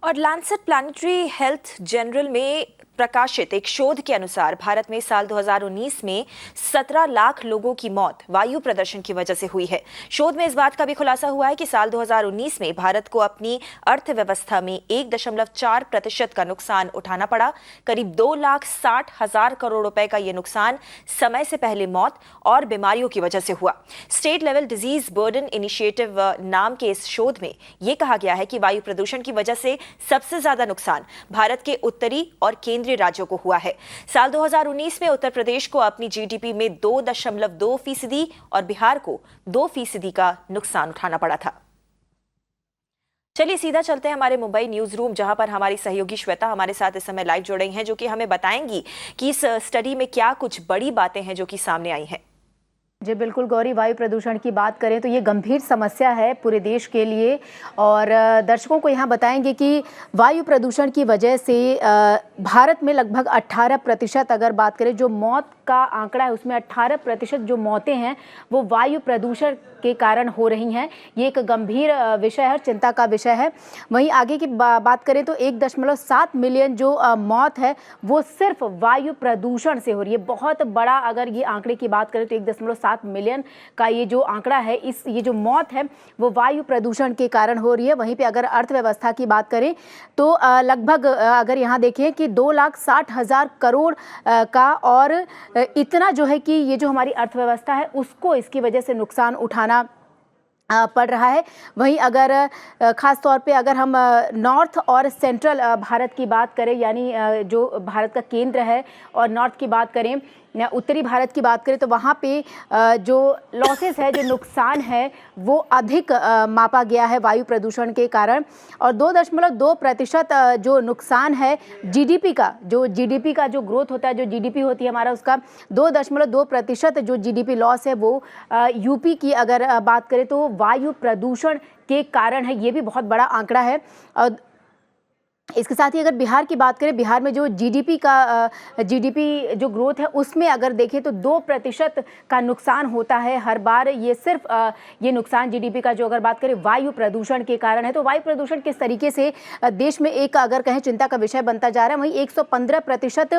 और Lancet planetary health journal में प्रकाशित एक शोध के अनुसार भारत में साल 2019 में 17 लाख लोगों की मौत वायु प्रदूषण की वजह से हुई है। शोध में इस बात का भी खुलासा हुआ है कि साल 2019 में भारत को अपनी अर्थव्यवस्था में 1.4% का नुकसान उठाना पड़ा। करीब 2,60,000 करोड़ रुपए का यह नुकसान समय से पहले मौत और बीमारियों की वजह से हुआ। State level disease burden initiative नाम के इस शोध में यह कहा गया है कि वायु प्रदूषण की वजह से सबसे ज्यादा नुकसान भारत के उत्तरी और केंद्रीय राज्यों को हुआ है। साल 2019 में उत्तर प्रदेश को अपनी जीडीपी में 2.2% और बिहार को 2% का नुकसान उठाना पड़ा था। चलिए सीधा चलते हैं हमारे मुंबई न्यूज रूम, जहां पर हमारी सहयोगी श्वेता हमारे साथ इस समय लाइव जुड़ रही हैं, जो कि हमें बताएंगी कि इस स्टडी में क्या कुछ बड़ी बातें हैं जो कि सामने आई हैं। जी बिल्कुल गौरी, वायु प्रदूषण की बात करें तो ये गंभीर समस्या है पूरे देश के लिए। और दर्शकों को यहाँ बताएंगे कि वायु प्रदूषण की वजह से भारत में लगभग 18% अगर बात करें जो मौत का आंकड़ा है, उसमें 18% जो मौतें हैं वो वायु प्रदूषण के कारण हो रही हैं। ये एक गंभीर विषय है, चिंता का विषय है। वहीं आगे की बात करें तो 1.7 मिलियन जो मौत है वो सिर्फ वायु प्रदूषण से हो रही है। बहुत बड़ा अगर ये आंकड़े की बात करें तो 1.7 मिलियन का ये जो आंकड़ा है, ये जो मौत है वो वायु प्रदूषण के कारण हो रही है। वहीं पे अगर अर्थव्यवस्था की बात करें तो लगभग अगर यहाँ देखें कि 2,60,000 करोड़ का और इतना जो है कि ये जो हमारी अर्थव्यवस्था है उसको इसकी वजह से नुकसान उठाना पड़ रहा है। वहीं अगर ख़ास तौर पे अगर हम नॉर्थ और सेंट्रल भारत की बात करें, यानी जो भारत का केंद्र है, और नॉर्थ की बात करें, उत्तरी भारत की बात करें, तो वहाँ पे जो लॉसेस है, जो नुकसान है वो अधिक मापा गया है वायु प्रदूषण के कारण। और 2.2% जो नुकसान है जीडीपी का जो ग्रोथ होता है, जो जीडीपी होती है हमारा, उसका 2.2% जो जीडीपी लॉस है वो यूपी की अगर बात करें तो वायु प्रदूषण के कारण है। ये भी बहुत बड़ा आंकड़ा है। इसके साथ ही अगर बिहार की बात करें, बिहार में जो जीडीपी जो ग्रोथ है उसमें अगर देखें तो 2% का नुकसान होता है हर बार। ये सिर्फ ये नुकसान जीडीपी का जो अगर बात करें वायु प्रदूषण के कारण है। तो वायु प्रदूषण किस तरीके से देश में एक अगर कहें चिंता का विषय बनता जा रहा है। वहीं 115%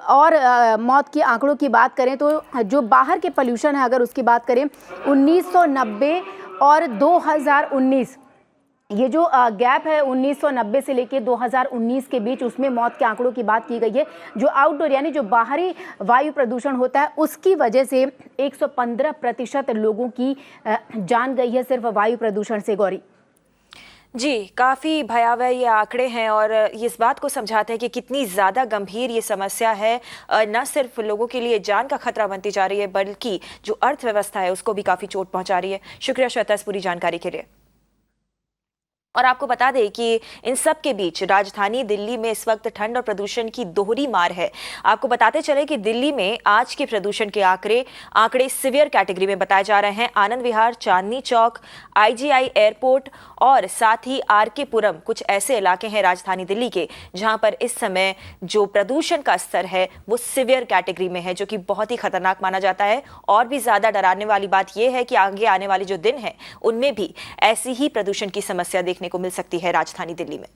और मौत के आंकड़ों की बात करें तो जो बाहर के पोल्यूशन है अगर उसकी बात करें, 1990 और 2019 ये जो गैप है 1990 से लेके 2019 के बीच, उसमें मौत के आंकड़ों की बात की गई है। जो आउटडोर यानी जो बाहरी वायु प्रदूषण होता है उसकी वजह से 115% लोगों की जान गई है सिर्फ वायु प्रदूषण से। गौरी जी, काफ़ी भयावह ये आंकड़े हैं और ये इस बात को समझाते हैं कि कितनी ज़्यादा गंभीर ये समस्या है। न सिर्फ लोगों के लिए जान का खतरा बनती जा रही है, बल्कि जो अर्थव्यवस्था है उसको भी काफ़ी चोट पहुंचा रही है। शुक्रिया श्वेता इस पूरी जानकारी के लिए। और आपको बता दें कि इन सब के बीच राजधानी दिल्ली में इस वक्त ठंड और प्रदूषण की दोहरी मार है। आपको बताते चले कि दिल्ली में आज के प्रदूषण के आंकड़े सिवियर कैटेगरी में बताए जा रहे हैं। आनंद विहार, चांदनी चौक, आईजीआई एयरपोर्ट और साथ ही आरके पुरम कुछ ऐसे इलाके हैं राजधानी दिल्ली के जहां पर इस समय जो प्रदूषण का स्तर है वो सिवियर कैटेगरी में है, जो कि बहुत ही खतरनाक माना जाता है। और भी ज्यादा डराने वाली बात यह है कि आगे आने वाले जो दिन हैं उनमें भी ऐसी ही प्रदूषण की समस्या देखने को मिल सकती है राजधानी दिल्ली में।